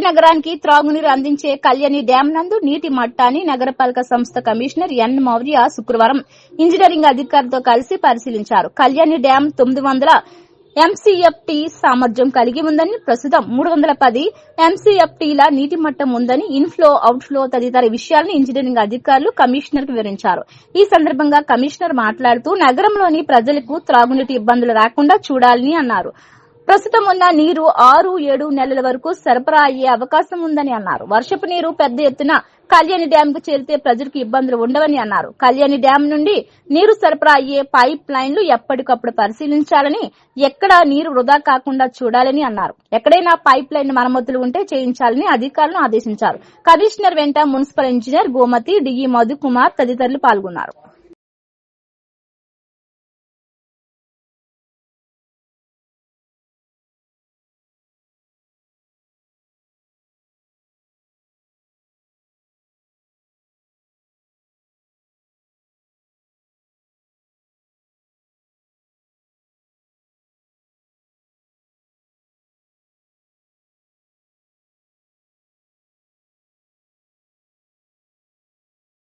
నగరానికి త్రాగునీరు అందించే కళ్యాణి డ్యాం నందు నీటి మట్టాన్ని నగరపాలక సంస్థ కమిషనర్ ఎన్ మౌర్య శుక్రవారం ఇంజనీరింగ్ అధికారులతో కలిసి పరిశీలించారు. కళ్యాణి డ్యాం 900 MCFT సామర్థ్యం కలిగి ఉందని, ప్రస్తుతం 310 MCFTల నీటి మట్టం ఉందని, ఇన్ఫ్లో, అవుట్ఫ్లో తదితర విషయాలను ఇంజనీరింగ్ అధికారులు కమిషనర్ కు వివరించారు. ఈ సందర్భంగా కమిషనర్ మాట్లాడుతూ నగరంలోని ప్రజలకు త్రాగునీటి ఇబ్బందులు రాకుండా చూడాలని అన్నారు. ప్రస్తుతం ఉన్న నీరు 6-7 నెలల వరకు సరఫరా అయ్యే అవకాశం ఉందని అన్నారు. వర్షపు నీరు పెద్ద ఎత్తున కళ్యాణి డ్యాం కు చేరితే ప్రజలకు ఇబ్బందులు ఉండవని అన్నారు. కళ్యాణి డ్యాం నుండి నీరు సరఫరా అయ్యే పైప్ లైన్లు ఎప్పటికప్పుడు పరిశీలించాలని, ఎక్కడా నీరు వృధా కాకుండా చూడాలని అన్నారు. ఎక్కడైనా పైప్ లైన్ మరమ్మతులు ఉంటే చేయించాలని అధికారులను ఆదేశించారు. కమిషనర్ వెంట municipal engineer Gomathi, DE Madhukumar తదితరులు పాల్గొన్నారు.